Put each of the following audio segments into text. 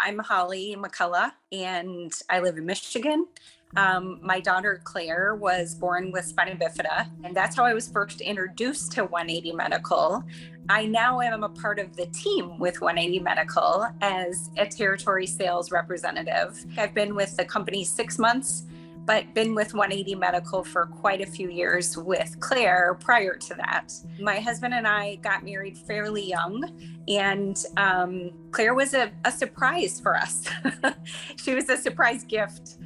I'm Holly McCullough, and I live in Michigan. My daughter Claire was born with Spina Bifida, and that's how I was first introduced to 180 Medical. I now am a part of the team with 180 Medical as a territory sales representative. I've been with the company 6 months, but been with 180 Medical for quite a few years with Claire prior to that. My husband and I got married fairly young, and Claire was a surprise for us. She was a surprise gift.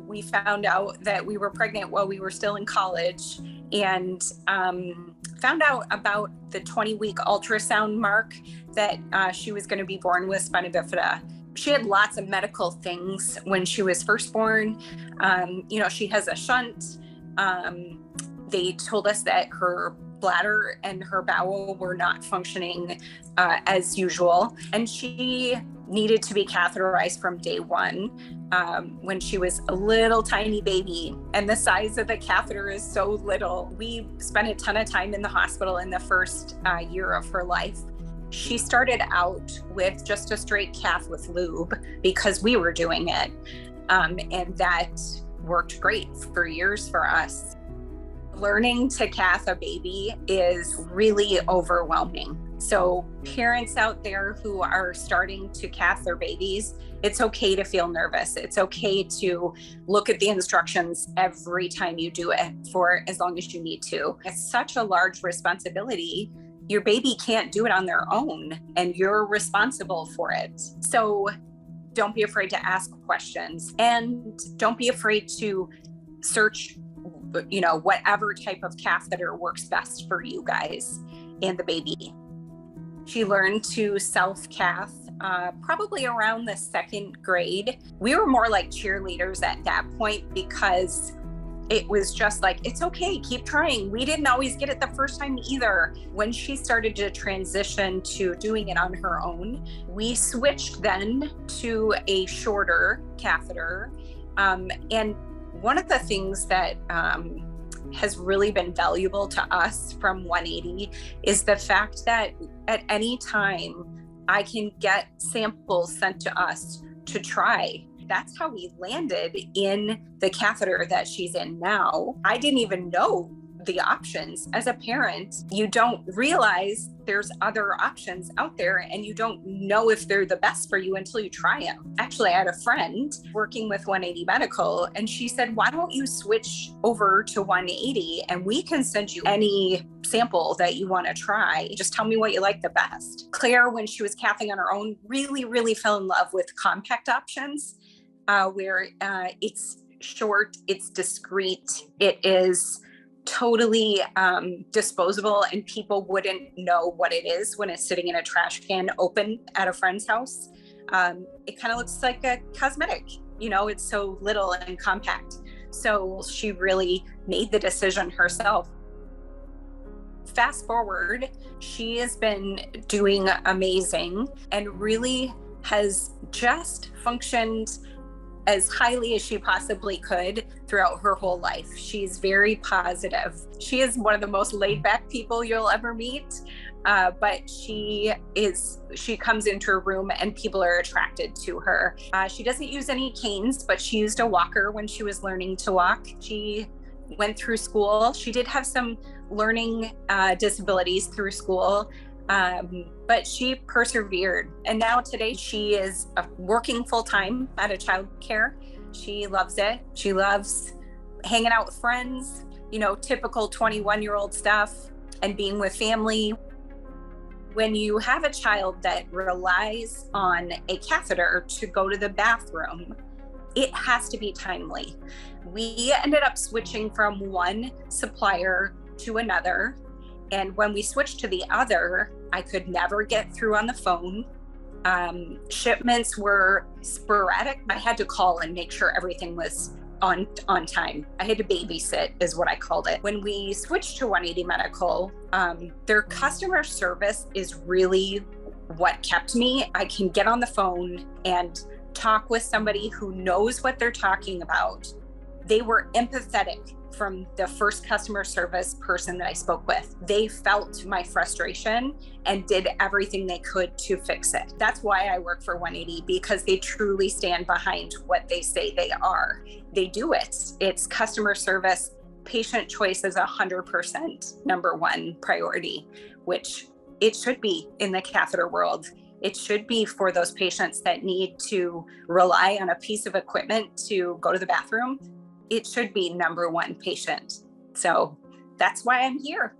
We found out that we were pregnant while we were still in college, and found out about the 20-week ultrasound mark that she was going to be born with Spina Bifida. She had lots of medical things when she was first born. She has a shunt. They told us that her bladder and her bowel were not functioning as usual, and she needed to be catheterized from day one when she was a little tiny baby. And the size of the catheter is so little. We spent a ton of time in the hospital in the first year of her life. She started out with just a straight cath with lube because we were doing it. And that worked great for years for us. Learning to cath a baby is really overwhelming. So parents out there who are starting to cath their babies, it's okay to feel nervous. It's okay to look at the instructions every time you do it for as long as you need to. It's such a large responsibility. Your baby can't do it on their own, and you're responsible for it. So don't be afraid to ask questions, and don't be afraid to search, whatever type of catheter works best for you guys and the baby. She learned to self-cath probably around the 2nd grade. We were more like cheerleaders at that point because it was just like, it's okay, keep trying. We didn't always get it the first time either. When she started to transition to doing it on her own, we switched then to a shorter catheter. And one of the things that has really been valuable to us from 180 is the fact that at any time I can get samples sent to us to try. That's how we landed in the catheter that she's in now. I didn't even know the options. As a parent, you don't realize there's other options out there, and you don't know if they're the best for you until you try them. Actually, I had a friend working with 180 Medical, and she said, why don't you switch over to 180 and we can send you any sample that you want to try. Just tell me what you like the best. Claire, when she was cathing on her own, really, really fell in love with compact options, where it's short, it's discreet, it is totally disposable, and people wouldn't know what it is when it's sitting in a trash can open at a friend's house. It kind of looks like a cosmetic, it's so little and compact. So she really made the decision herself. Fast forward, she has been doing amazing and really has just functioned as highly as she possibly could throughout her whole life. She's very positive. She is one of the most laid back people you'll ever meet, but she comes into a room and people are attracted to her. She doesn't use any canes, but she used a walker when she was learning to walk. She went through school. She did have some learning disabilities through school, but she persevered. And now today she is working full-time at a child care. She loves it. She loves hanging out with friends, typical 21-year-old stuff, and being with family. When you have a child that relies on a catheter to go to the bathroom, it has to be timely. We ended up switching from one supplier to another. And when we switched to the other, I could never get through on the phone. Shipments were sporadic. I had to call and make sure everything was on time. I had to babysit, is what I called it. When we switched to 180 Medical, their customer service is really what kept me. I can get on the phone and talk with somebody who knows what they're talking about. They were empathetic from the first customer service person that I spoke with. They felt my frustration and did everything they could to fix it. That's why I work for 180, because they truly stand behind what they say they are. They do it. It's customer service. Patient choice is 100% number one priority, which it should be in the catheter world. It should be for those patients that need to rely on a piece of equipment to go to the bathroom. It should be number one patient. So that's why I'm here.